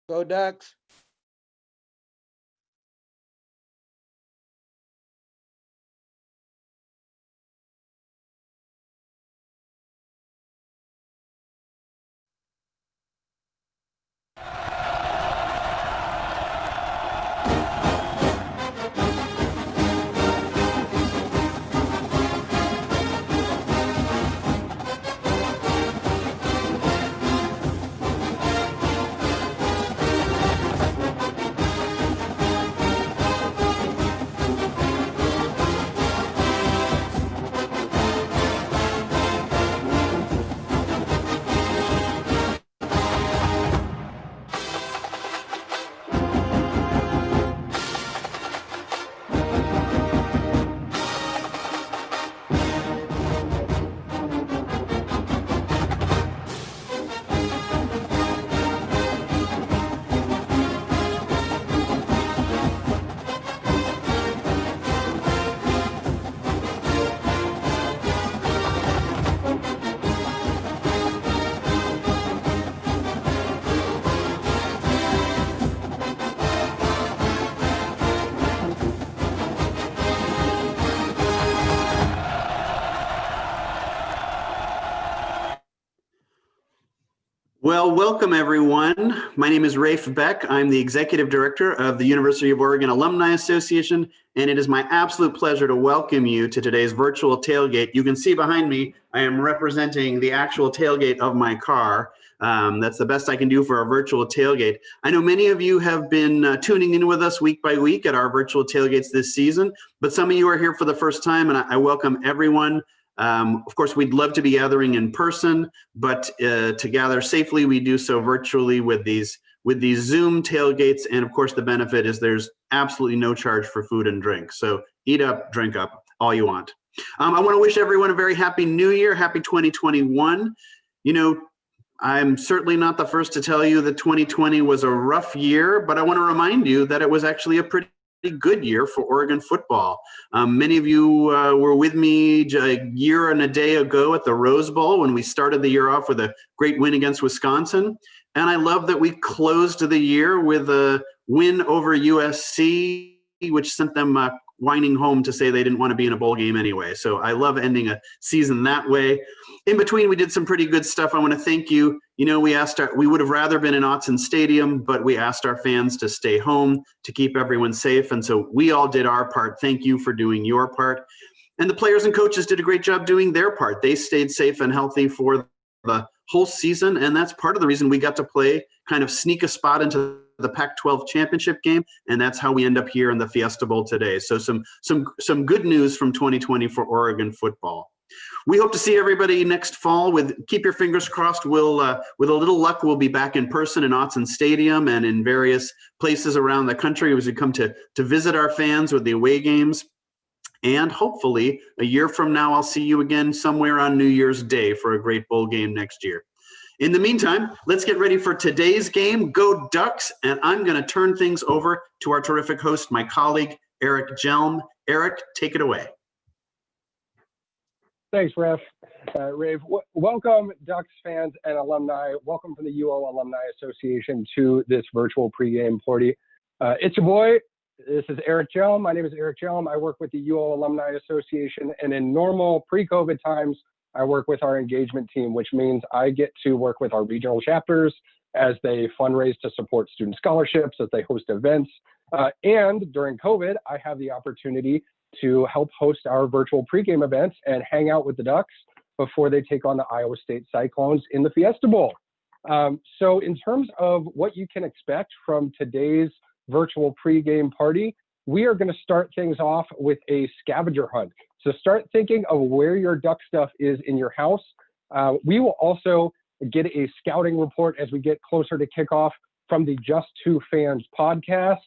Go Ducks. Well, welcome everyone. My name is Rafe Beck. I'm the Executive Director of the University of Oregon Alumni Association, and it is my absolute pleasure to welcome you to today's virtual tailgate. You can see behind me, I am representing the actual tailgate of my car. That's the best I can do for our virtual tailgate. I know many of you have been tuning in with us week by week at our virtual tailgates this season, but some of you are here for the first time, and I welcome everyone. Of course, we'd love to be gathering in person, but to gather safely, we do so virtually with these Zoom tailgates. And of course, the benefit is there's absolutely no charge for food and drink. So eat up, drink up, all you want. I want to wish everyone a very happy new year, happy 2021. You know, I'm certainly not the first to tell you that 2020 was a rough year, but I want to remind you that it was actually a pretty good year for Oregon football. Many of you were with me a year and a day ago at the Rose Bowl when we started the year off with a great win against Wisconsin. And I love that we closed the year with a win over USC, which sent them whining home to say they didn't want to be in a bowl game anyway. So I love ending a season that way. In between, we did some pretty good stuff. I want to thank you. You know, we would have rather been in Autzen Stadium, but we asked our fans to stay home to keep everyone safe. And so we all did our part. Thank you for doing your part. And the players and coaches did a great job doing their part. They stayed safe and healthy for the whole season. And that's part of the reason we got to play, kind of sneak a spot into the Pac-12 championship game, and that's how we end up here in the Fiesta Bowl today. So some good news from 2020 for Oregon football. We hope to see everybody next fall. Keep your fingers crossed. With a little luck, we'll be back in person in Autzen Stadium and in various places around the country as we come to visit our fans with the away games. And hopefully, a year from now, I'll see you again somewhere on New Year's Day for a great bowl game next year. In the meantime, let's get ready for today's game. Go Ducks! And I'm going to turn things over to our terrific host, my colleague, Eric Jelm. Eric, take it away. Thanks, Ref. Rave, welcome, Ducks fans and alumni. Welcome from the UO Alumni Association to this virtual pregame party. It's your boy. This is Eric Jelm. My name is Eric Jelm. I work with the UO Alumni Association, and in normal pre-COVID times, I work with our engagement team, which means I get to work with our regional chapters as they fundraise to support student scholarships, as they host events. And during COVID, I have the opportunity to help host our virtual pregame events and hang out with the Ducks before they take on the Iowa State Cyclones in the Fiesta Bowl. So in terms of what you can expect from today's virtual pregame party, we are going to start things off with a scavenger hunt. So start thinking of where your Duck stuff is in your house. We will also get a scouting report as we get closer to kickoff from the Just Two Fans podcast.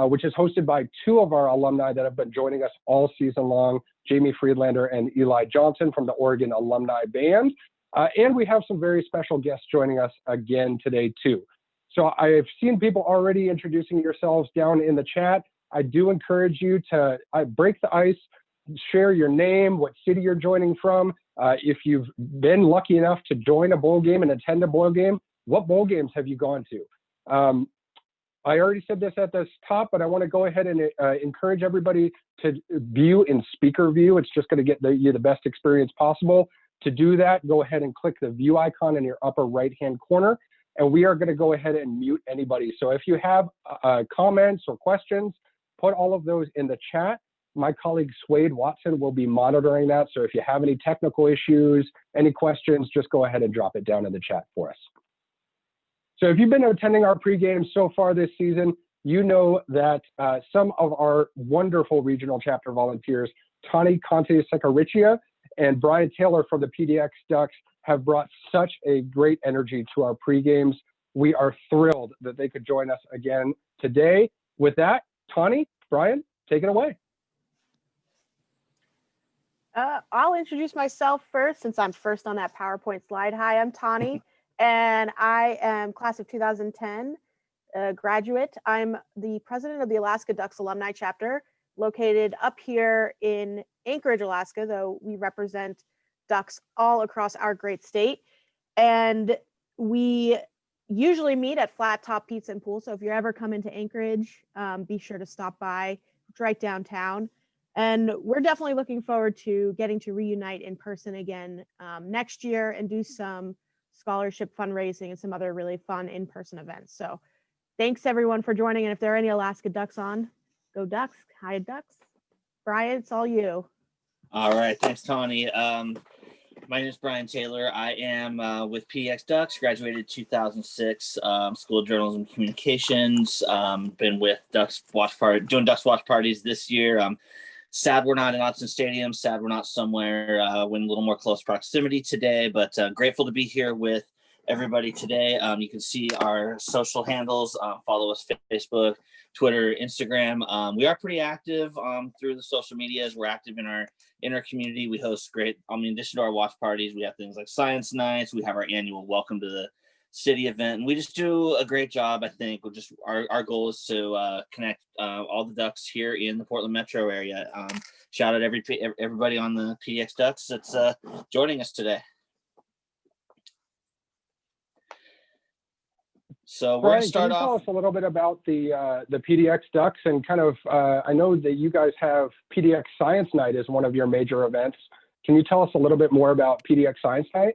which is hosted by two of our alumni that have been joining us all season long, Jamie Friedlander and Eli Johnson from the Oregon Alumni Band. And we have some very special guests joining us again today too. So I've seen people already introducing yourselves down in the chat. I do encourage you to break the ice, share your name, what city you're joining from. If you've been lucky enough to join a bowl game and attend a bowl game, what bowl games have you gone to? I already said this at the top, but I want to go ahead and encourage everybody to view in speaker view. It's just going to get you the best experience possible. To do that, go ahead and click the view icon in your upper right-hand corner, and we are going to go ahead and mute anybody. So if you have comments or questions, put all of those in the chat. My colleague Swade Watson will be monitoring that. So if you have any technical issues, any questions, just go ahead and drop it down in the chat for us. So if you've been attending our pregame so far this season, you know that some of our wonderful regional chapter volunteers, Tani Conte Secariccia and Brian Taylor from the PDX Ducks, have brought such a great energy to our pregames. We are thrilled that they could join us again today. With that, Tani, Brian, take it away. I'll introduce myself first since I'm first on that PowerPoint slide. Hi, I'm Tani, and I am class of 2010 graduate. I'm the president of the Alaska Ducks Alumni Chapter, located up here in Anchorage, Alaska, though we represent Ducks all across our great state. And we usually meet at Flat Top Pizza and Pool. So if you're ever coming to Anchorage, be sure to stop by. It's right downtown. And we're definitely looking forward to getting to reunite in person again next year and do some scholarship fundraising and some other really fun in-person events. So thanks everyone for joining. And if there are any Alaska Ducks on, go Ducks. Hi, Ducks. Brian, it's all you. All right. Thanks, Tawny. My name is Brian Taylor. I am with PDX Ducks, graduated 2006, School of Journalism and Communications. Been with Ducks Watch Party, doing Ducks Watch Parties this year. Sad we're not in Autzen Stadium. Sad we're not somewhere in a little more close proximity today, but grateful to be here with everybody today. You can see our social handles. Follow us Facebook, Twitter, Instagram. We are pretty active through the social medias. We're active in our community. We host great, in addition to our watch parties, we have things like science nights. We have our annual welcome to the city event, and we just do a great job. I think we're just our goal is to connect all the Ducks here in the Portland metro area. Shout out everybody on the PDX Ducks that's joining us today. So we're going to start off. Can you tell us a little bit about the PDX Ducks and kind of, I know that you guys have PDX Science Night as one of your major events. Can you tell us a little bit more about PDX Science Night?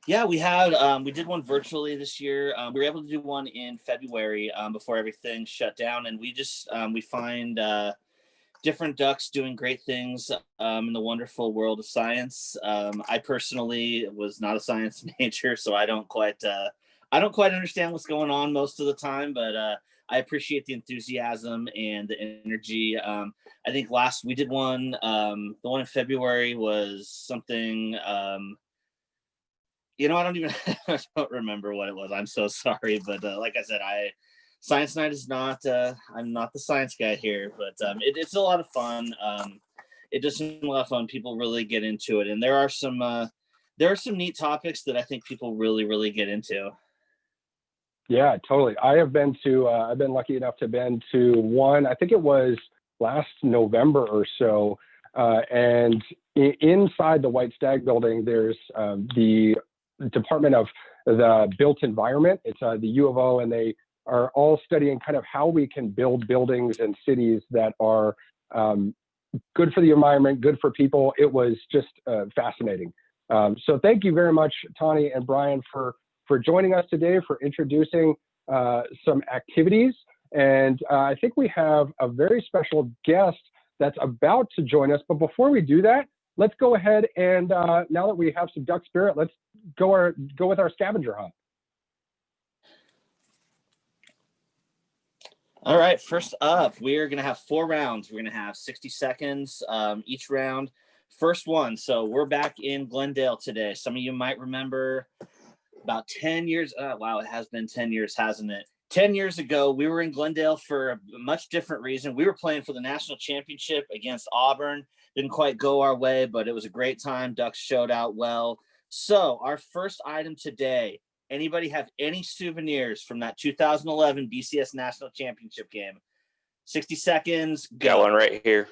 Yeah, we had, we did one virtually this year. We were able to do one in February before everything shut down. And we just, we find different Ducks doing great things in the wonderful world of science. I personally was not a science major, so I don't quite understand what's going on most of the time, but I appreciate the enthusiasm and the energy. I think we did one, the one in February was something, I don't remember what it was. I'm so sorry, but like I said, Science Night is not, I'm not the science guy here, but it's a lot of fun. It does seem a lot of fun. People really get into it, and there are some neat topics that I think people really, really get into. Yeah, totally. I've been lucky enough to have been to one, I think it was last November or so. And inside the White Stag building, there's the Department of the Built Environment. It's the UOAA, and they are all studying kind of how we can build buildings and cities that are good for the environment, good for people. It was just fascinating. So thank you very much, Tani and Brian, for joining us today, for introducing some activities. And I think we have a very special guest that's about to join us. But before we do that, let's go ahead and now that we have some Duck spirit, let's go with our scavenger hunt. All right, first up, we're going to have 4 rounds. We're going to have 60 seconds each round. First one, so we're back in Glendale today. Some of you might remember about 10 years. Wow, it has been 10 years, hasn't it? 10 years ago, we were in Glendale for a much different reason. We were playing for the national championship against Auburn. Didn't quite go our way, but it was a great time. Ducks showed out well. So our first item today, anybody have any souvenirs from that 2011 BCS national championship game? 60 seconds, go. Got one right here.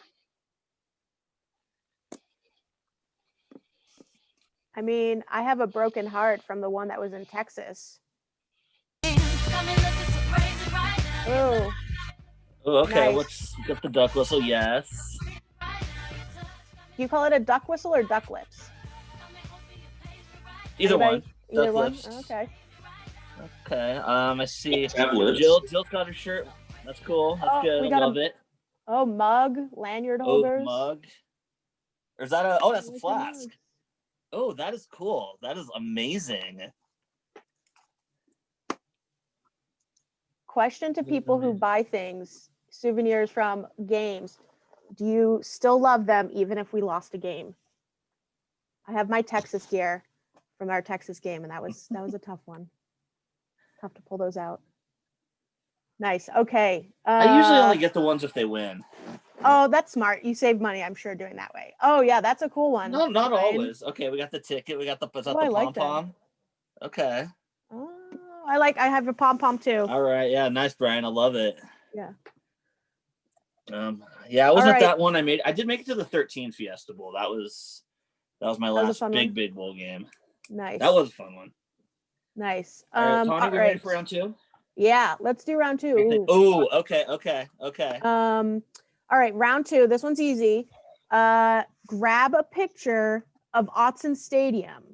I mean, I have a broken heart from the one that was in Texas. Oh, Oh, okay, Nice. let's get the duck whistle. Yes. do you call it a duck whistle or duck lips? Either Anybody? one. Either Duck one? lips. Okay. Okay. I see. Have lips. Jill's got her shirt. That's cool. That's Oh, good. we I got a love it. Oh, mug, lanyard holders. Oak mug. Or is that a? Oh, that's I a like the flask. mugs. Oh, that is cool. That is amazing. Question to people who buy things, souvenirs from games. Do you still love them even if we lost a game? I have my Texas gear from our Texas game, and that was a tough one. Tough to pull those out. Nice. Okay. I usually only get the ones if they win. Oh, that's smart. You save money, I'm sure, doing that way. Oh yeah, that's a cool one. No, not Ryan. always. Okay, we got the ticket. We got the is that Oh, I the like that. pom-pom? Okay. Oh, I have a pom pom too. All right. Yeah, nice, Brian. I love it. Yeah. Yeah, it wasn't right. that one I made. I did make it to the 13 Fiesta Bowl. That was my was a last fun one. big bowl game. Nice. That was a fun one. Nice. All right, Tawny, all we ready right. for round two? Yeah, let's do round two. Ooh. Oh, okay. All right, round two. This one's easy. Grab a picture of Autzen Stadium.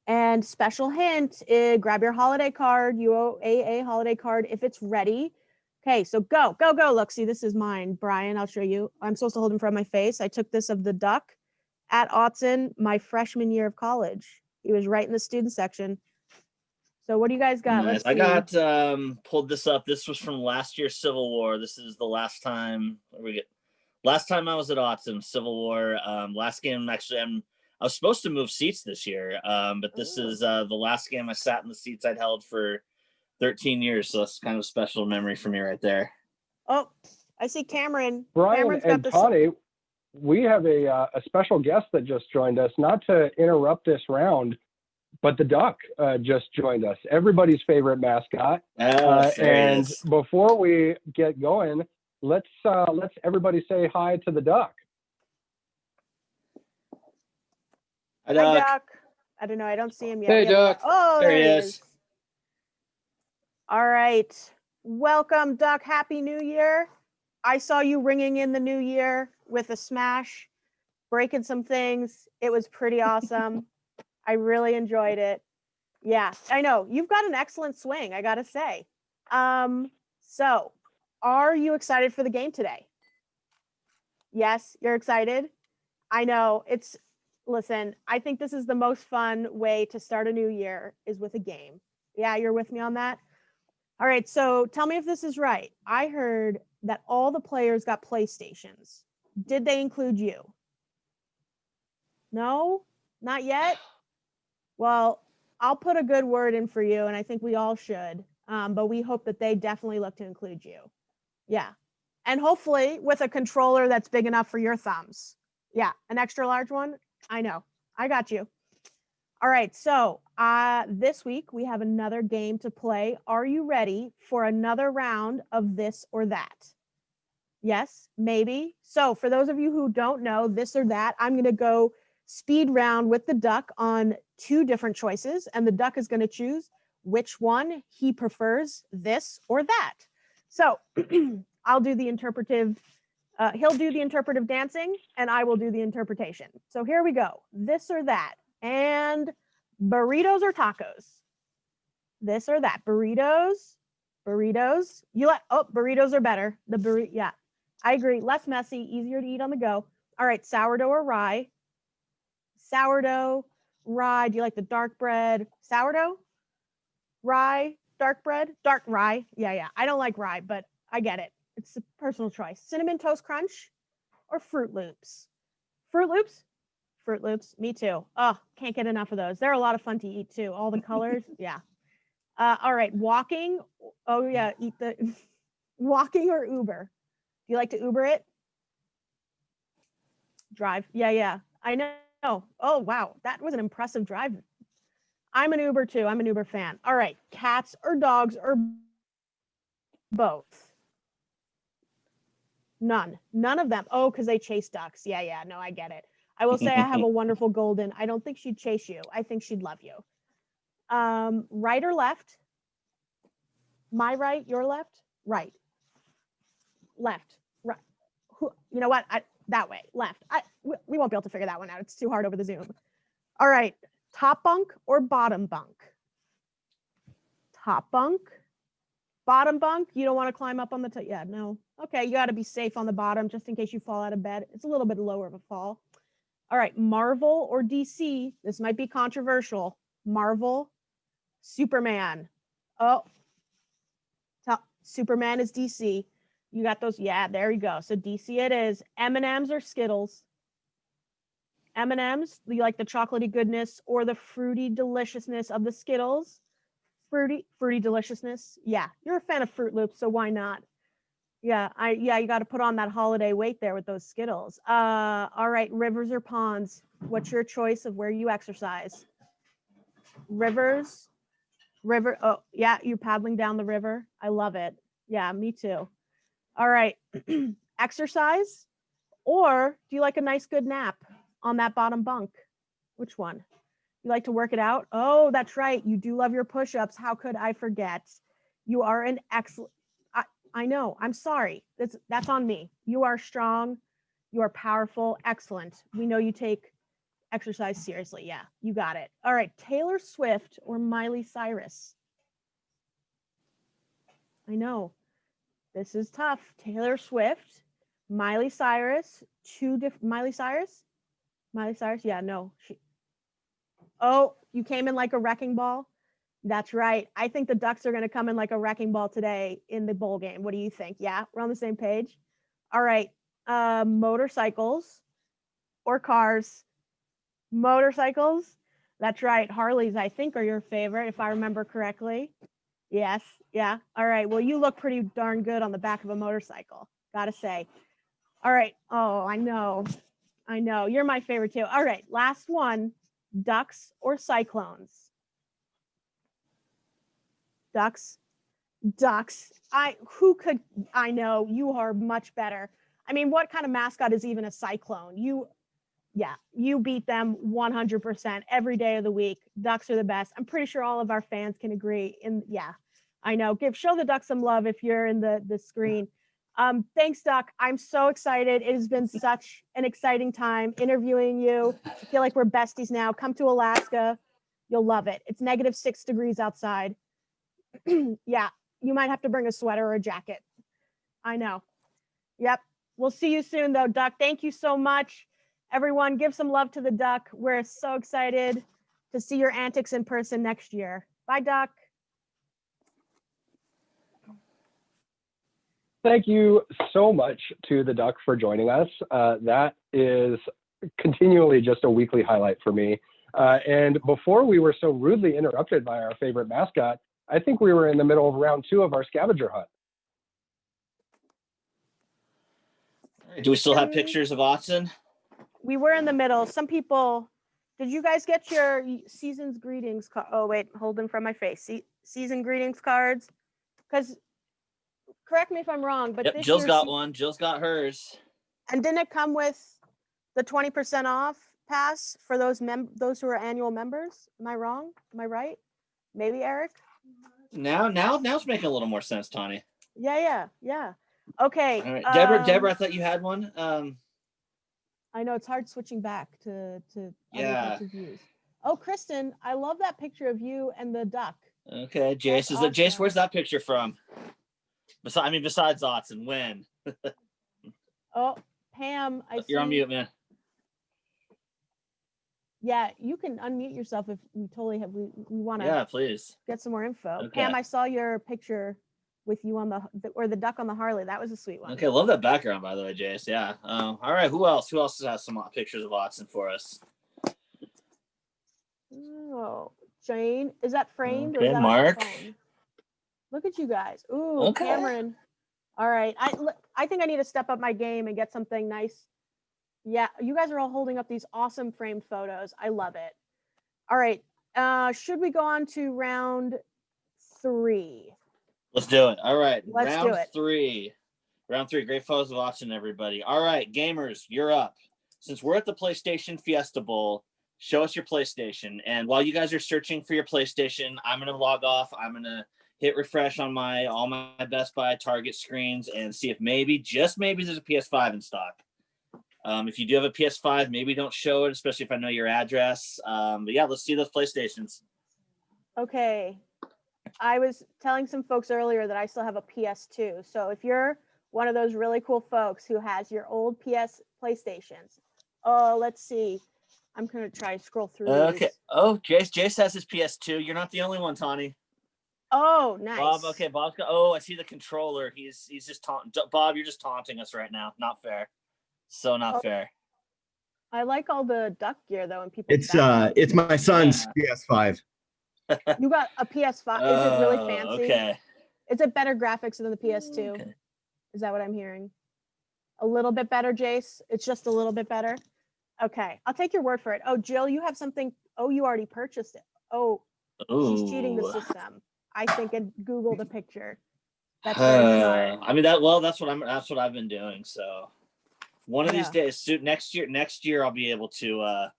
And special hint, grab your holiday card, UOAA holiday card, if it's ready. Okay, so go. Look, see, this is mine, Brian. I'll show you. I'm supposed to hold in front of my face. I took this of the duck at Autzen my freshman year of college. He was right in the student section. So what do you guys got? Nice. Let's see. I got pulled this up. This was from last year's Civil War. This is the last time last time I was at Autzen, Civil War. Last game actually I was supposed to move seats this year. But this is the last game I sat in the seats I'd held for 13 years. So that's kind of a special memory for me right there. Oh, I see Cameron. Brian Cameron's and got Tawny, we have a special guest that just joined us. Not to interrupt this round, but the duck just joined us. Everybody's favorite mascot. And before we get going, let's everybody say hi to the duck. Hi, Duck. I don't know. I don't see him yet. Hey, Duck. Oh, There there he he is. is. All right. Welcome, Duck. Happy New Year. I saw you ringing in the new year with a smash, breaking some things. It was pretty awesome. I really enjoyed it. Yeah, I know. You've got an excellent swing, I got to say. So, are you excited for the game today? Yes, you're excited? I know. Listen, I think this is the most fun way to start a new year is with a game. Yeah, you're with me on that? All right, so tell me if this is right. I heard that all the players got PlayStations. Did they include you? No? Not yet? Well, I'll put a good word in for you, and I think we all should. But we hope that they definitely look to include you. Yeah. And hopefully with a controller that's big enough for your thumbs. Yeah, an extra large one. I know. I got you. All right. So this week we have another game to play. Are you ready for another round of this or that? Yes, maybe. So for those of you who don't know this or that, I'm going to go speed round with the duck on 2 different choices, and the duck is going to choose which one he prefers, this or that. So I'll do the interpretive. He'll do the interpretive dancing, and I will do the interpretation. So here we go. This or that. And burritos or tacos? This or that. Burritos. Burritos are better. Yeah, I agree. Less messy, easier to eat on the go. All right, sourdough or rye? Sourdough, rye. Do you like the dark bread? Sourdough? Rye, dark bread? Dark rye. Yeah. I don't like rye, but I get it. It's a personal choice. Cinnamon Toast Crunch or Fruit Loops? Fruit Loops? Fruit Loops. Me too. Oh, can't get enough of those. They're a lot of fun to eat too. All the colors. Yeah. All right. Walking Oh yeah, eat the walking or Uber. Do you like to Uber it? Drive. Yeah. I know. Oh wow, that was an impressive drive. I'm an Uber too. I'm an Uber fan. All right, cats or dogs or both? None of them. Oh, because they chase ducks. Yeah. No, I get it. I will say I have a wonderful golden. I don't think she'd chase you. I think she'd love you. Right or left? My right, your left? Right. Left. Right. You know what? That way. Left. We won't be able to figure that one out. It's too hard over the Zoom. All right. Top bunk or bottom bunk? Top bunk. Bottom bunk. You don't want to climb up on the top. Yeah, no. Okay, you got to be safe on the bottom just in case you fall out of bed. It's a little bit lower of a fall. All right, Marvel or DC? This might be controversial. Marvel, Superman. Oh, Superman is DC. You got those? Yeah, there you go. So DC it is. M&Ms or Skittles? M&Ms, you like the chocolatey goodness or the fruity deliciousness of the Skittles? Fruity deliciousness. Yeah, you're a fan of Fruit Loops, so why not? Yeah, you got to put on that holiday weight there with those Skittles. All right, rivers or ponds? What's your choice of where you exercise? Rivers, river. Oh, yeah, you paddling down the river. I love it. Yeah, me too. All right, exercise, or do you like a nice good nap on that bottom bunk? Which one? You like to work it out? Oh, that's right. You do love your push-ups. How could I forget? You are an excellent. I know. I'm sorry. That's on me. You are strong. You are powerful. Excellent. We know you take exercise seriously. Yeah, you got it. All right. Taylor Swift or Miley Cyrus? I know. This is tough. Taylor Swift, Miley Cyrus, Miley Cyrus? Miley Cyrus? Yeah, no. Oh, you came in like a wrecking ball? That's right. I think the Ducks are going to come in like a wrecking ball today in the bowl game. What do you think? Yeah, we're on the same page. All right. Motorcycles or cars? Motorcycles. That's right. Harleys, I think, are your favorite, if I remember correctly. Yes. Yeah. All right. Well, you look pretty darn good on the back of a motorcycle, gotta say. All right. Oh, I know. You're my favorite too. All right. Last one. Ducks or Cyclones? Ducks. I know you are much better. I mean, what kind of mascot is even a cyclone? You beat them 100% every day of the week. Ducks are the best. I'm pretty sure all of our fans can agree. I know. Show the Ducks some love if you're in the screen. Thanks, Duck. I'm so excited. It has been such an exciting time interviewing you. I feel like we're besties now. Come to Alaska. You'll love it. It's -6 degrees outside. Yeah, you might have to bring a sweater or a jacket. I know. Yep. We'll see you soon, though, Duck. Thank you so much. Everyone, give some love to the Duck. We're so excited to see your antics in person next year. Bye, Duck. Thank you so much to the Duck for joining us. That is continually just a weekly highlight for me. And before we were so rudely interrupted by our favorite mascot, I think we were in the middle of round 2 of our scavenger hunt. Do we still have pictures of Autzen? We were in the middle. Some people, did you guys get your season's greetings card? Oh, wait, hold them from my face. Season greetings cards? Because, correct me if I'm wrong, but yep, Jill's got one. Jill's got hers. And didn't it come with the 20% off pass for those who are annual members? Am I wrong? Am I right? Maybe, Eric? Now it's making a little more sense, Tawny. Yeah. Okay. All right. Deborah, I thought you had one. I know it's hard switching back to yeah. other views. Oh, Kristen, I love that picture of you and the duck. Okay, Jace. Awesome. Jace, where's that picture from? Besides Autzen, when? Oh, Pam, You're on mute, man. Yeah, you can unmute yourself if we totally have. We want to. Yeah, please get some more info. Okay. Pam, I saw your picture with you on the duck on the Harley. That was a sweet one. Okay, love that background, by the way, Jace. Yeah. All right. Who else has some pictures of Autzen for us? Oh, Jane, is that framed? Okay, or is that Mark. Look at you guys. Ooh, Okay. Cameron. All right. I think I need to step up my game and get something nice. Yeah, you guys are all holding up these awesome framed photos. I love it. All right. Should we go on to round 3? Let's do it. All right. Let's do it. 3. Round 3. Great photos of watching, everybody. All right, gamers, you're up. Since we're at the PlayStation Fiesta Bowl, show us your PlayStation. And while you guys are searching for your PlayStation, I'm going to log off. I'm going to hit refresh on all my Best Buy Target screens and see if maybe, just maybe, there's a PS5 in stock. If you do have a PS5, maybe don't show it, especially if I know your address. But yeah, let's see those PlayStations. Okay. I was telling some folks earlier that I still have a PS2. So if you're one of those really cool folks who has your old PlayStations, let's see. I'm going to try to scroll through Okay. these. Oh, Jace has his PS2. You're not the only one, Tawny. Oh, nice. Bob, okay, Bob's got. Oh, I see the controller. He's just taunting. Bob, you're just taunting us right now. Not fair. So not fair. I like all the duck gear though, and people. It's my son's PS5. You got a PS5. Is it really fancy? Okay. Is it better graphics than the PS2? Okay. Is that what I'm hearing? A little bit better, Jace? It's just a little bit better? Okay, I'll take your word for it. Oh, Jill, you have something. Oh, you already purchased it. Oh, she's cheating the system. I think and Google the picture. That's very smart. I mean that's what I've been doing. So one of these days, soon, next year I'll be able to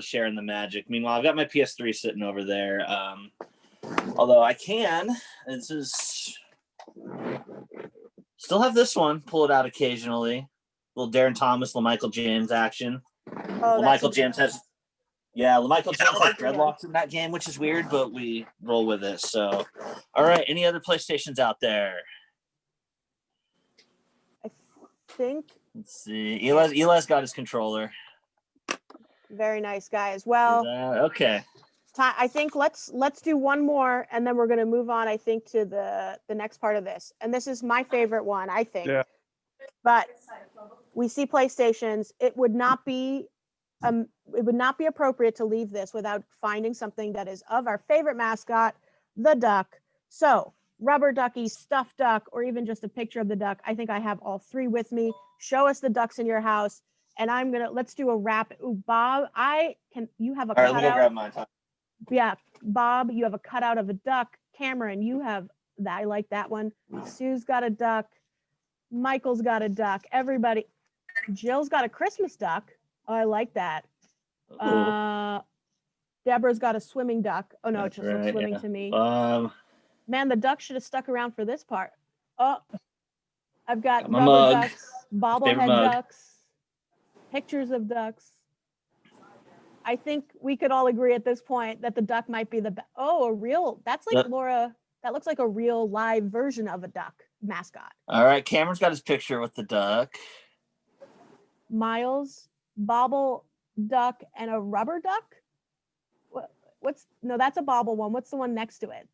share in the magic. Meanwhile, I've got my PS3 sitting over there. Although I can, this is still have this one. Pull it out occasionally. Little Darren Thomas, LaMichael James action. LaMichael James has dreadlocks in that game, which is weird, but we roll with it. So, all right. Any other PlayStations out there? I think. Let's see. Eli's got his controller. Very nice, guys. Well, okay. I think let's do one more, and then we're going to move on. I think to the next part of this, and this is my favorite one. I think. Yeah. But we see PlayStations. It would not be appropriate to leave this without finding something that is of our favorite mascot, the duck. So rubber ducky, stuffed duck, or even just a picture of the duck. I think I have all 3 with me. Show us the ducks in your house. And let's do a wrap. Ooh, Bob, you have a cutout. All right, let me go grab mine. Yeah, Bob, you have a cutout of a duck. Cameron, you have that. I like that one. Sue's got a duck. Michael's got a duck. Everybody. Jill's got a Christmas duck. Oh, I like that. Deborah's got a swimming duck. Oh no, it just looks swimming to me. Man, the duck should have stuck around for this part. Oh, I've got rubber ducks, bobblehead ducks, pictures of ducks. I think we could all agree at this point that the duck might be the that's like Laura. That looks like a real live version of a duck mascot. All right, Cameron's got his picture with the duck. Miles, bobble duck, and a rubber duck. That's a bobble one. What's the one next to it?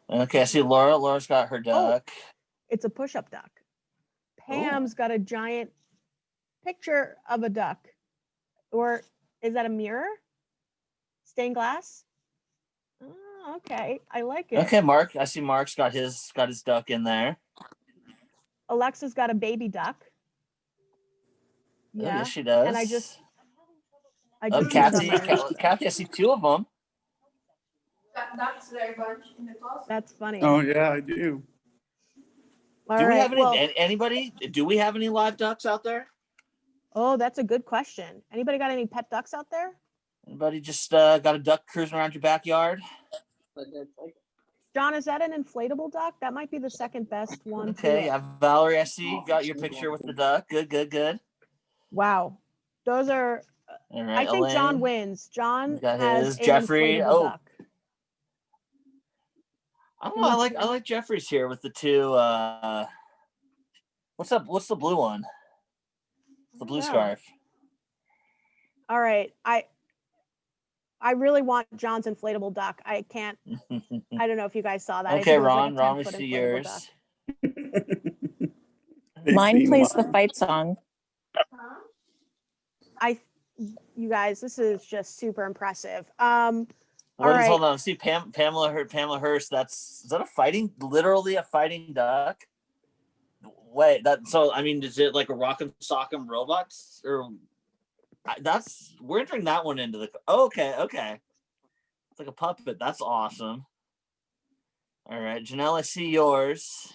Okay, I see Laura. Laura's got her duck. Oh, it's a push-up duck. Pam's got a giant picture of a duck. Or is that a mirror? Stained glass? Oh, okay. I like it. Okay, Mark. I see Mark's got his duck in there. Alexa's got a baby duck. Yeah, yes, she does. And I just Kathy, I see 2 of them. Ducks there, bunch in the closet. That's funny. Oh yeah, I do. Do we have anybody? Do we have any live ducks out there? Oh, that's a good question. Anybody got any pet ducks out there? Anybody just got a duck cruising around your backyard? John, is that an inflatable duck? That might be the second best one. Okay, Valerie, I see you got your picture with the duck. Good. Wow, those are. All right, I think Elaine. John wins. John got has his. Jeffrey. Duck. I don't know. I like Jeffrey's here with the 2. What's up? What's the blue one? The blue scarf. All right, I really want John's inflatable duck. I can't. I don't know if you guys saw that. Okay, Ron. Ron, we see yours. Mine plays the fight song. You guys, this is just super impressive. All What is, right. hold on. See, Pamela Hurst. Is that literally a fighting duck? Wait, is it like a Rock'em Sock'em Robots or we're entering that one into the, okay. It's like a puppet. That's awesome. All right, Janelle, I see yours.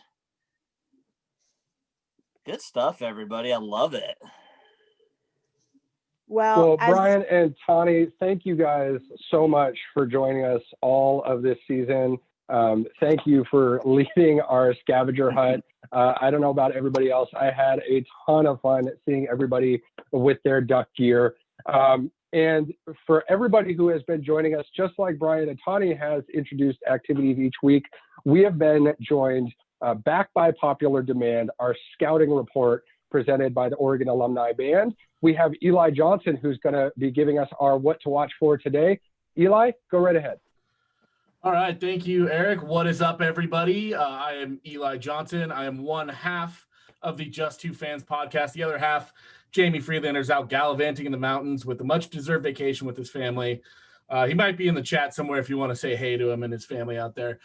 Good stuff, everybody. I love it. Well, Brian and Tani, thank you guys so much for joining us all of this season. Thank you for leading our scavenger hunt. I don't know about everybody else. I had a ton of fun seeing everybody with their duck gear. And for everybody who has been joining us, just like Brian and Tani has introduced activities each week, we have been joined back by popular demand, our scouting report presented by the Oregon Alumni Band. We have Eli Johnson, who's going to be giving us our what to watch for today. Eli, go right ahead. All right. Thank you, Eric. What is up, everybody? I am Eli Johnson. I am one half of the Just Two Fans podcast. The other half, Jamie Freelander's out gallivanting in the mountains with a much-deserved vacation with his family. He might be in the chat somewhere if you want to say hey to him and his family out there.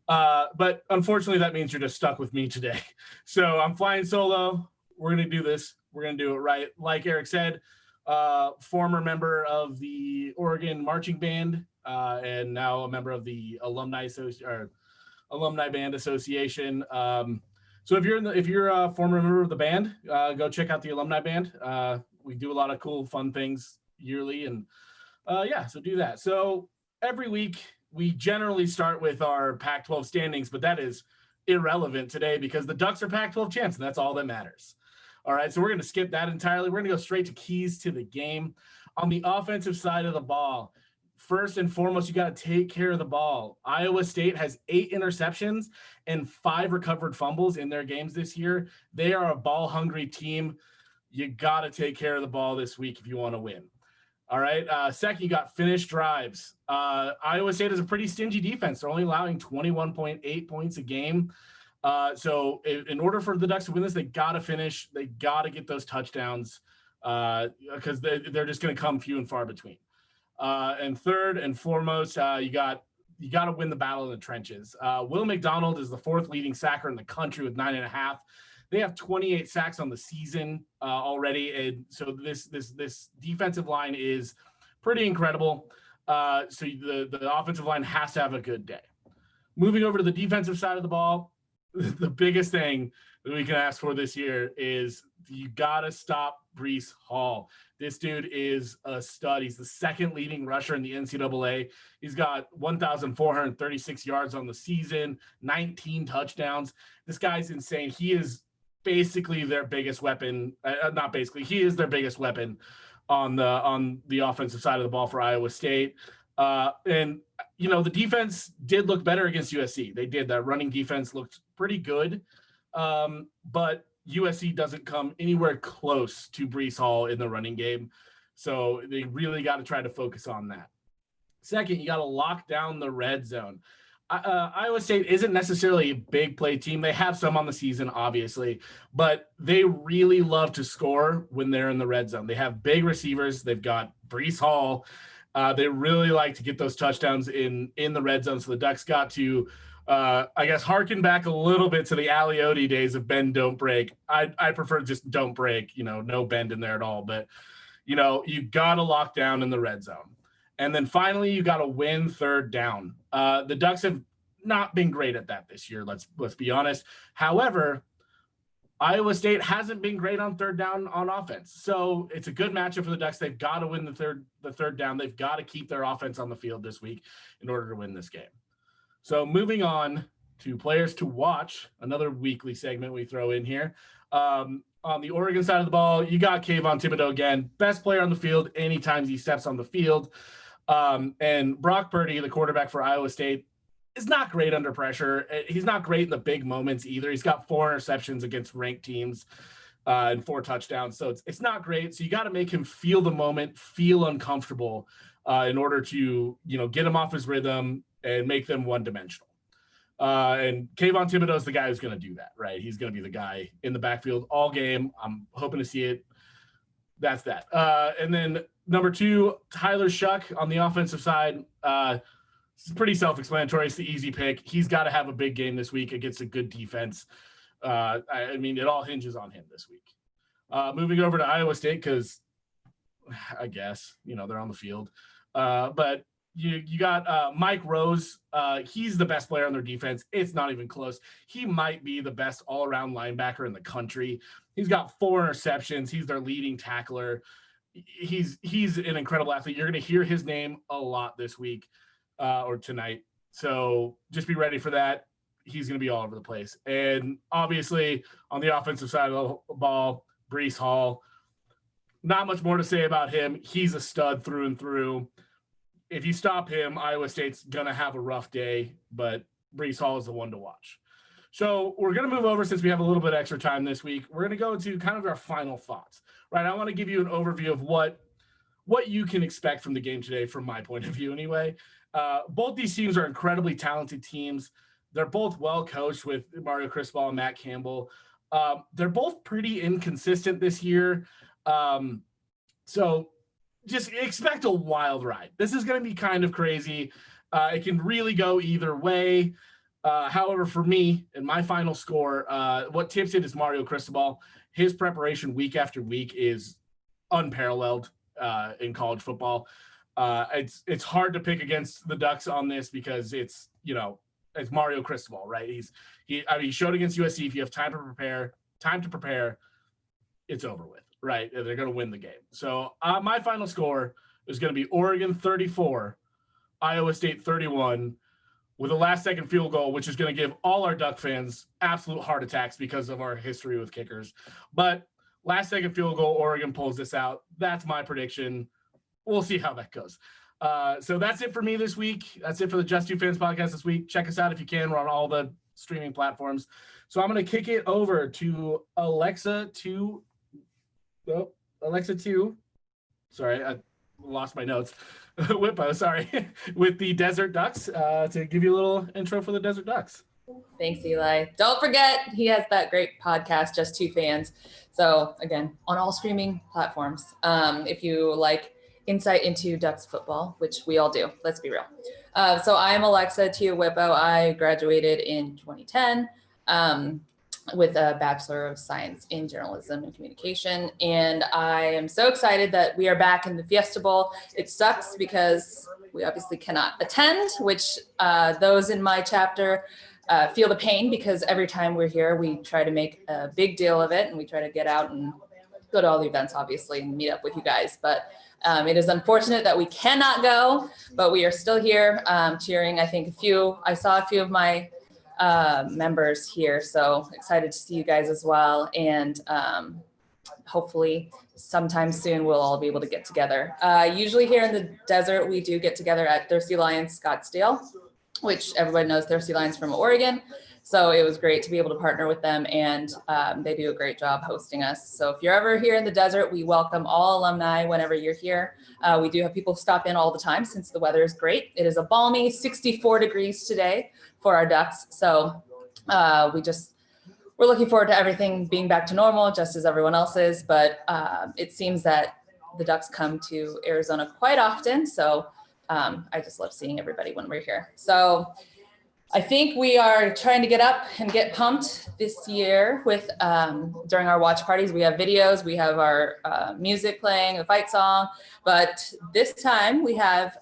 But unfortunately, that means you're just stuck with me today. So I'm flying solo. We're going to do this. We're going to do it right. Like Eric said, former member of the Oregon Marching Band and now a member of the Alumni Band Association. So if you're a former member of the band, go check out the Alumni Band. We do a lot of cool, fun things yearly, and so do that. So every week we generally start with our Pac-12 standings, but that is irrelevant today because the Ducks are Pac-12 champs, and that's all that matters. All right, so we're going to skip that entirely. We're going to go straight to keys to the game. On the offensive side of the ball, first and foremost, you got to take care of the ball. Iowa State has 8 interceptions and 5 recovered fumbles in their games this year. They are a ball-hungry team. You got to take care of the ball this week if you want to win. All right, second, you got finished drives. Iowa State is a pretty stingy defense. They're only allowing 21.8 points a game. So in order for the Ducks to win this, they got to finish. They got to get those touchdowns because they're just going to come few and far between. And third and foremost, you got to win the battle in the trenches. Will McDonald is the 4th leading sacker in the country with 9.5. They have 28 sacks on the season already, and so this defensive line is pretty incredible. So the offensive line has to have a good day. Moving over to the defensive side of the ball, the biggest thing that we can ask for this year is you got to stop Breece Hall. This dude is a stud. He's the 2nd leading rusher in the NCAA. He's got 1,436 yards on the season, 19 touchdowns. This guy's insane. He is basically their biggest weapon. Not basically. He is their biggest weapon on the offensive side of the ball for Iowa State. And the defense did look better against USC. They did. That running defense looked pretty good. But USC doesn't come anywhere close to Breece Hall in the running game. So they really got to try to focus on that. Second, you got to lock down the red zone. Iowa State isn't necessarily a big play team. They have some on the season, obviously, but they really love to score when they're in the red zone. They have big receivers. They've got Breece Hall. They really like to get those touchdowns in the red zone. So the Ducks got to, harken back a little bit to the Aliotti days of bend, don't break. I prefer just don't break, no bend in there at all. But, you got to lock down in the red zone. And then finally, you got to win third down. The Ducks have not been great at that this year. Let's be honest. However, Iowa State hasn't been great on third down on offense. So it's a good matchup for the Ducks. They've got to win the third down. They've got to keep their offense on the field this week in order to win this game. So moving on to players to watch, another weekly segment we throw in here. On the Oregon side of the ball, you got Kayvon Thibodeau again, best player on the field anytime he steps on the field. And Brock Purdy, the quarterback for Iowa State, is not great under pressure. He's not great in the big moments either. He's got 4 interceptions against ranked teams and 4 touchdowns. So it's not great. So you got to make him feel the moment, feel uncomfortable in order to, get him off his rhythm and make them one-dimensional. And Kayvon Thibodeau is the guy who's going to do that, right? He's going to be the guy in the backfield all game. I'm hoping to see it. That's that. And then number 2, Tyler Shuck on the offensive side. It's pretty self-explanatory. It's the easy pick. He's got to have a big game this week against a good defense. I mean, it all hinges on him this week. Moving over to Iowa State, because I guess, they're on the field. But you got Mike Rose. He's the best player on their defense. It's not even close. He might be the best all-around linebacker in the country. He's got 4 interceptions. He's their leading tackler. He's an incredible athlete. You're going to hear his name a lot this week or tonight. So just be ready for that. He's going to be all over the place. And obviously on the offensive side of the ball, Breece Hall, not much more to say about him. He's a stud through and through. If you stop him, Iowa State's going to have a rough day, but Breece Hall is the one to watch. So we're going to move over, since we have a little bit extra time this week. We're going to go into kind of our final thoughts, right? I want to give you an overview of what you can expect from the game today, from my point of view anyway. Both these teams are incredibly talented teams. They're both well coached with Mario Cristobal and Matt Campbell. They're both pretty inconsistent this year. So just expect a wild ride. This is going to be kind of crazy. It can really go either way. However, for me and my final score, what tips it is Mario Cristobal. His preparation week after week is unparalleled in college football. It's hard to pick against the Ducks on this because it's Mario Cristobal, right? He showed against USC. If you have time to prepare, it's over with, right? They're going to win the game. So my final score is going to be Oregon 34, Iowa State 31, with a last-second field goal, which is going to give all our Duck fans absolute heart attacks because of our history with kickers. But last-second field goal, Oregon pulls this out. That's my prediction. We'll see how that goes. So that's it for me this week. That's it for the Just Two Fans podcast this week. Check us out if you can. We're on all the streaming platforms. So I'm going to kick it over to Alexa 2. Sorry, I lost my notes. Whippo, sorry, with the Desert Ducks to give you a little intro for the Desert Ducks. Thanks, Eli. Don't forget, he has that great podcast, Just Two Fans. So again, on all streaming platforms. If you like insight into Ducks football, which we all do, let's be real. So I'm Alexa Tia Whippo. I graduated in 2010 with a Bachelor of Science in Journalism and Communication. And I am so excited that we are back in the Fiesta Bowl. It sucks because we obviously cannot attend, which those in my chapter feel the pain, because every time we're here, we try to make a big deal of it and we try to get out and go to all the events, obviously, and meet up with you guys. But it is unfortunate that we cannot go, but we are still here cheering. I saw a few of my members here, so excited to see you guys as well. And hopefully sometime soon we'll all be able to get together. Usually here in the desert, we do get together at Thirsty Lions Scottsdale, which everybody knows Thirsty Lions from Oregon. So it was great to be able to partner with them, and they do a great job hosting us. So if you're ever here in the desert, we welcome all alumni whenever you're here. We do have people stop in all the time since the weather is great. It is a balmy 64 degrees today for our Ducks. So we're looking forward to everything being back to normal, just as everyone else is. But it seems that the Ducks come to Arizona quite often. So I just love seeing everybody when we're here. So I think we are trying to get up and get pumped this year with during our watch parties. We have videos, we have our music playing, the fight song, but this time we have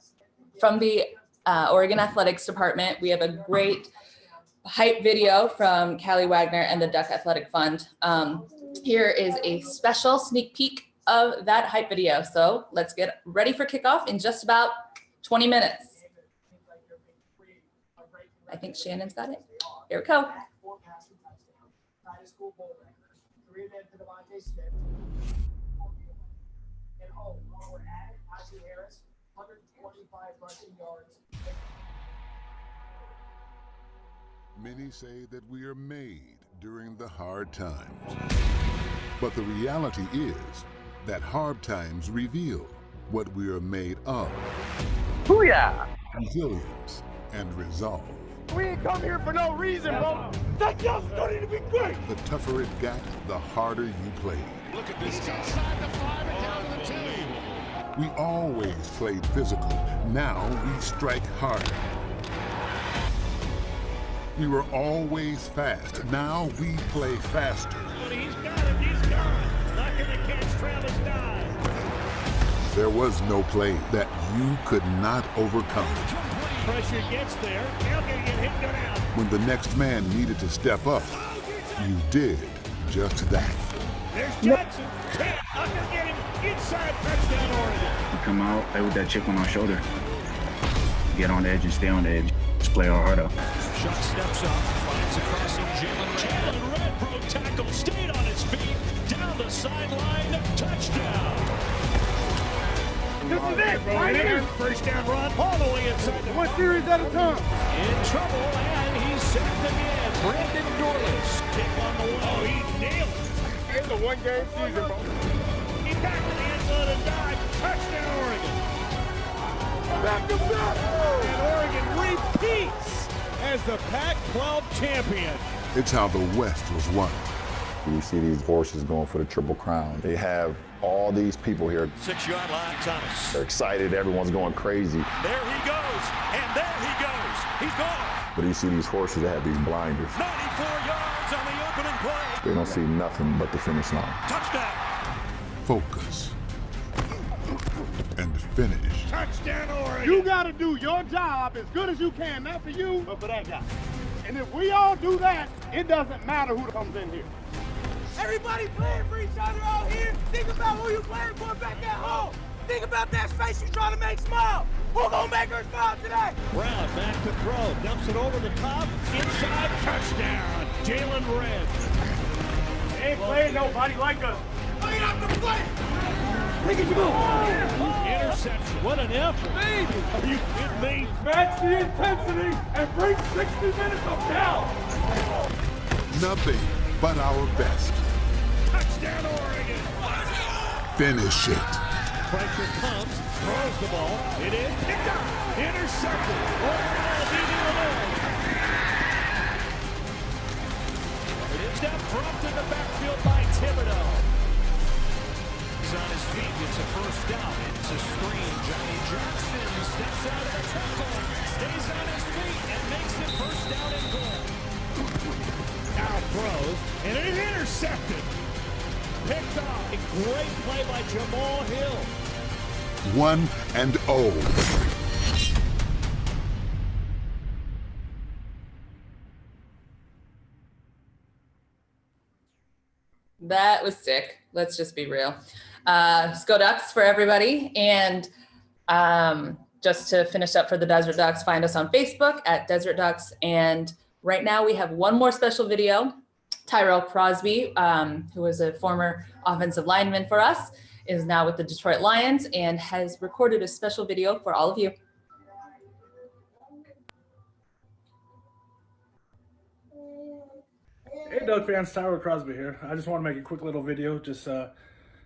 from the Oregon Athletics Department, we have a great hype video from Callie Wagner and the Duck Athletic Fund. Here is a special sneak peek of that hype video. So let's get ready for kickoff in just about 20 minutes. I think Shannon's got it. Here we go. Many say that we are made during the hard times. But the reality is that hard times reveal what we are made of. Booyah! Resilience and resolve. We ain't come here for no reason, bro. That job's starting to be great. The tougher it got, the harder you played. Look at this guy. Inside the 5 and down to the 2. We always played physical. Now we strike harder. We were always fast. Now we play faster. He's got him. He's gone. Not going to catch Travis Dye. There was no play that you could not overcome. Pressure gets there. Now going to get hit and go down. When the next man needed to step up, you did just that. There's Johnson. Not going to get him inside. Touchdown, Oregon. We come out, play with that chip on our shoulder. Get on the edge and stay on the edge. Just play our heart out. Shot steps up, finds a crossing Jalen Red broke tackle, stayed on his feet, down the sideline, touchdown. This is it, right here. First down run, all the way inside the one series at a time. In trouble, and he's sacked again. Brandon Dorless, kick on the wall. Oh, he nailed it. It's a one-game season, bro. He back to the end zone and dive. Touchdown, Oregon. Back to back. And Oregon repeats as the Pac-12 champion. It's how the West was won. You see these horses going for the Triple Crown. They have all these people here. 6-yard line, Thomas. They're excited. Everyone's going crazy. There he goes, and there he goes. He's gone. But you see these horses that have these blinders. 94 yards on the opening play. They don't see nothing but the finish line. Touchdown. Focus. And finish. Touchdown, Oregon. You got to do your job as good as you can, not for you, but for that guy. And if we all do that, it doesn't matter who comes in here. Everybody playing for each other out here. Think about who you playing for back at home. Think about that space you're trying to make small. Who gonna make her smile today? Brown back to throw. Dumps it over the top. Inside, touchdown. Jalen Red. They ain't playing nobody like us. Play out the play. Look at you go. Interception. What an effort. Baby. Are you kidding me? Match the intensity and bring 60 minutes of down. Nothing but our best. Touchdown, Oregon. Finish it. Pressure comes. Throws the ball. It is picked up. Intercepted. Oregon leading the lead. It is now dropped in the backfield by Thibodeau. He's on his feet, gets a first down. It's a screen. Johnny Jackson steps out of the tackle, stays on his feet, and makes it first down and goal. Now throws, and it is intercepted. Picked off. A great play by Jamal Hill. 1-0. That was sick. Let's just be real. Go Ducks for everybody. And just to finish up for the Desert Ducks, find us on Facebook at Desert Ducks. And right now we have one more special video. Tyrell Crosby, who was a former offensive lineman for us, is now with the Detroit Lions and has recorded a special video for all of you. Hey Duck fans, Tyrell Crosby here. I just want to make a quick little video just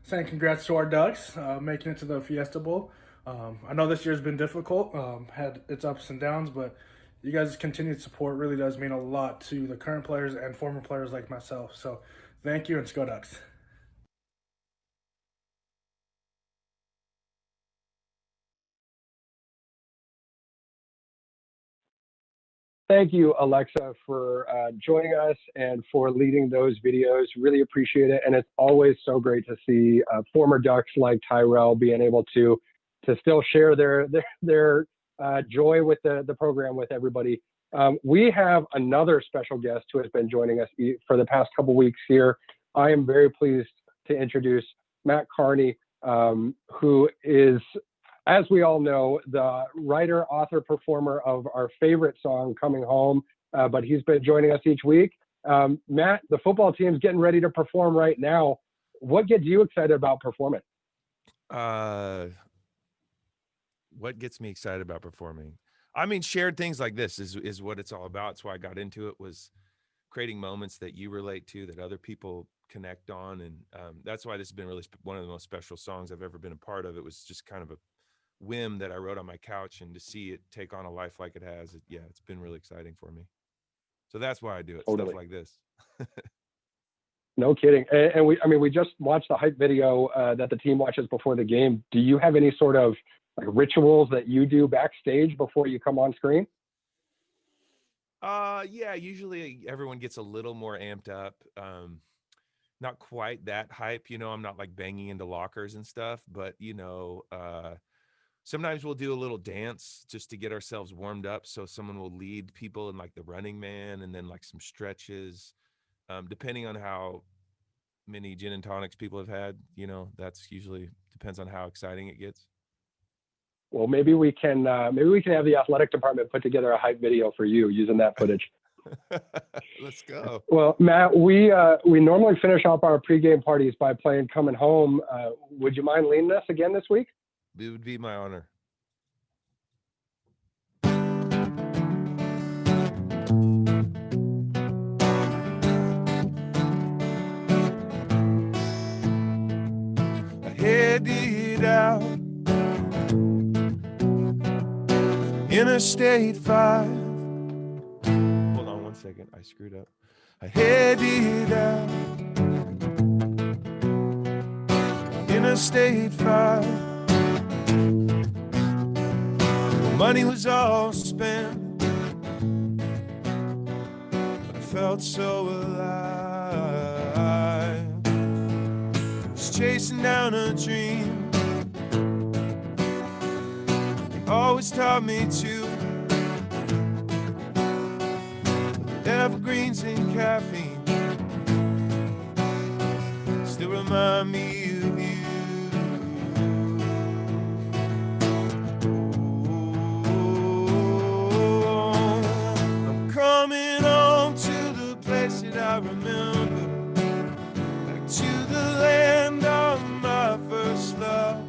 saying congrats to our Ducks making it to the Fiesta Bowl. I know this year's been difficult, had its ups and downs, but you guys' continued support really does mean a lot to the current players and former players like myself. So thank you and Go Ducks. Thank you, Alexa, for joining us and for leading those videos. Really appreciate it. And it's always so great to see former Ducks like Tyrell being able to still share their joy with the program with everybody. We have another special guest who has been joining us for the past couple weeks here. I am very pleased to introduce Matt Carney, who is, as we all know, the writer, author, performer of our favorite song, Coming Home, but he's been joining us each week. Matt, the football team's getting ready to perform right now. What gets you excited about performing? What gets me excited about performing? I mean, shared things like this is what it's all about. It's why I got into it, was creating moments that you relate to, that other people connect on. And that's why this has been really one of the most special songs I've ever been a part of. It was just kind of a whim that I wrote on my couch, and to see it take on a life like it has, it's been really exciting for me. So that's why I do it. Totally. Stuff like this. No kidding. And we just watched the hype video that the team watches before the game. Do you have any sort of like rituals that you do backstage before you come on screen? Yeah, usually everyone gets a little more amped up. Not quite that hype, I'm not like banging into lockers and stuff, but sometimes we'll do a little dance just to get ourselves warmed up. So someone will lead people in like the Running Man and then like some stretches. Depending on how many gin and tonics people have had, that's usually depends on how exciting it gets. Well, maybe we can have the athletic department put together a hype video for you using that footage. Let's go. Well, Matt, we normally finish off our pregame parties by playing Coming Home. Would you mind leading us again this week? It would be my honor. I headed out Interstate 5. Hold on one second. I screwed up. I headed out Interstate 5. The money was all spent, but I felt so alive. Was chasing down a dream. You always taught me to. Evergreens and caffeine still remind me of you. I'm coming home to the place that I remember, back to the land of my first love.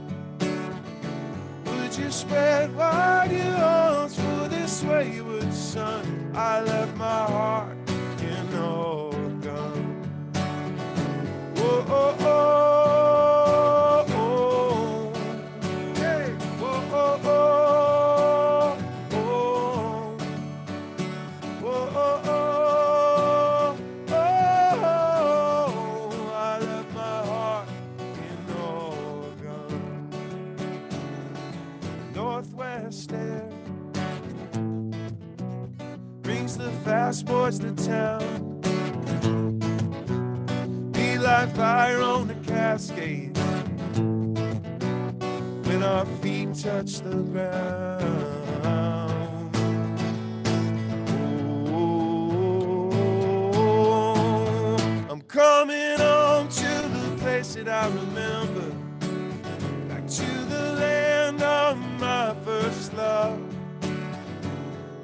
Would you spread wide your arms for this wayward son? I left my heart in Oregon. Whoa, oh, oh, oh. Hey, whoa, oh, oh, oh. Whoa, oh, oh, oh. I left my heart in Oregon. Northwest air brings the fast boys to town. Be like fire on the Cascades when our feet touch the ground. Oh, I'm coming home to the place that I remember, back to the land of my first love.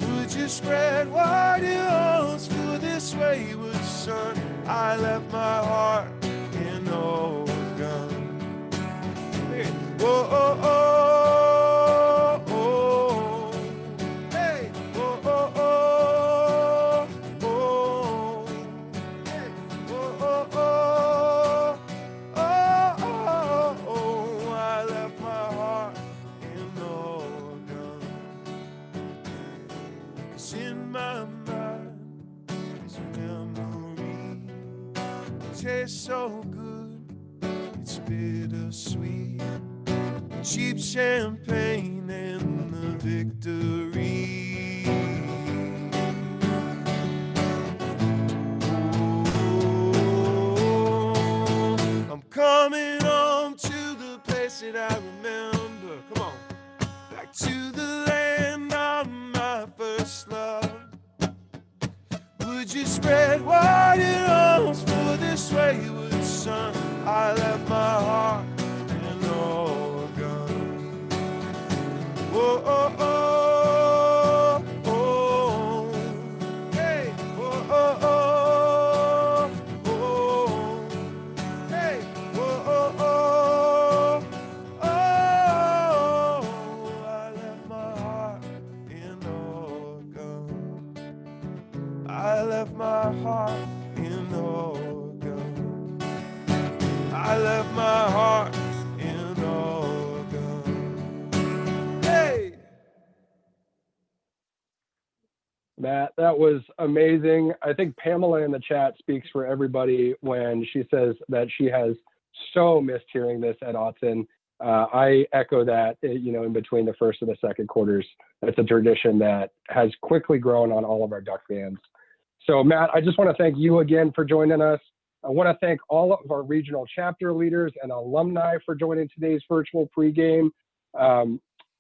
Would you spread wide your arms for this wayward son? I left my heart in Oregon. Hey. Whoa, oh, oh, oh. Hey. Whoa, oh, oh, oh. Hey. Whoa, oh, oh, oh, oh, oh. I left my heart in Oregon. 'Cause in my mind is a memory. It tastes so good, it's bittersweet. Cheap champagne and the victory. Oh, I'm coming home to the place that I remember. Come on. Back to the land of my first love. Would you spread wide your arms for this wayward son? I left my heart in Oregon. Whoa, oh, oh, oh. Hey, whoa, oh, oh, oh. Hey, whoa, oh, oh, oh. I left my heart in Oregon. I left my heart in Oregon. I left my heart in Oregon. Hey! Matt, that was amazing. I think Pamela in the chat speaks for everybody when she says that she has so missed hearing this at Autzen. I echo that, in between the first and the second quarters. It's a tradition that has quickly grown on all of our Duck fans. So, Matt, I just want to thank you again for joining us. I want to thank all of our regional chapter leaders and alumni for joining today's virtual pregame.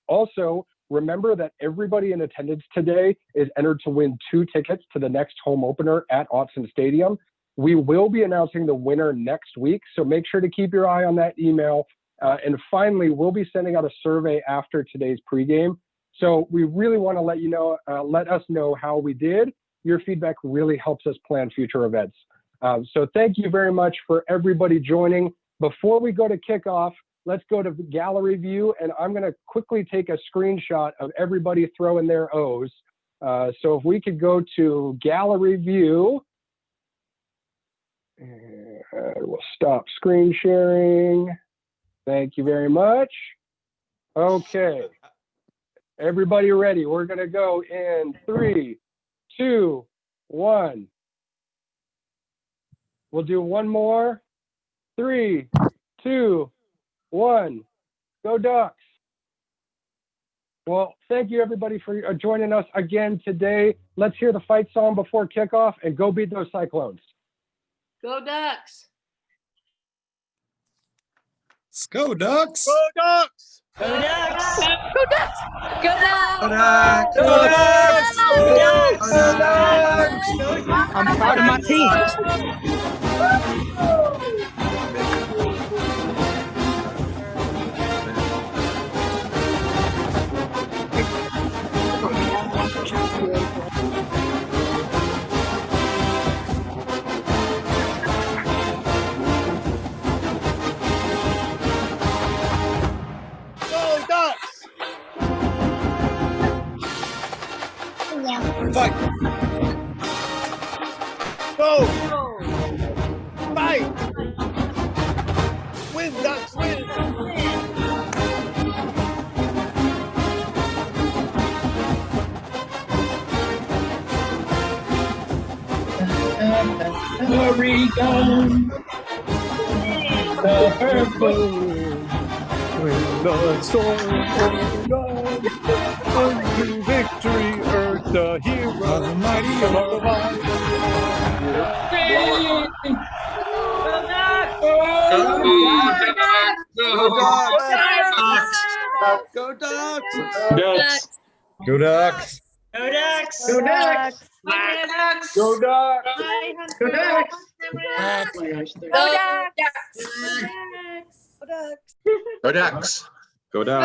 Also, remember that everybody in attendance today is entered to win 2 tickets to the next home opener at Autzen Stadium. We will be announcing the winner next week, so make sure to keep your eye on that email. And finally, we'll be sending out a survey after today's pregame. So we really want to let us know how we did. Your feedback really helps us plan future events. So thank you very much for everybody joining. Before we go to kickoff, let's go to gallery view, and I'm going to quickly take a screenshot of everybody throwing their O's. So if we could go to gallery view, and we'll stop screen sharing. Thank you very much. Okay, everybody ready? We're going to go in 3, 2, 1. We'll do one more. 3, 2, 1. Go Ducks. Well, thank you everybody for joining us again today. Let's hear the fight song before kickoff and go beat those Cyclones. Go Ducks. Go Ducks. Go Ducks. Go Ducks. Go Ducks. Go Ducks. Go Ducks. Go Ducks. Go Ducks. Go Ducks. I'm proud of my team. Go Ducks. Fight. Go. Fight. Win, Ducks, win. Oregon. The purple. When the sword Oregon. Unto victory, earth the hero. The mighty Oregon. Go Ducks. Go Ducks. Go Ducks. Go Ducks. My Ducks. Go Ducks. Go Ducks. Go Ducks. Go Ducks. Go Ducks. Go Ducks.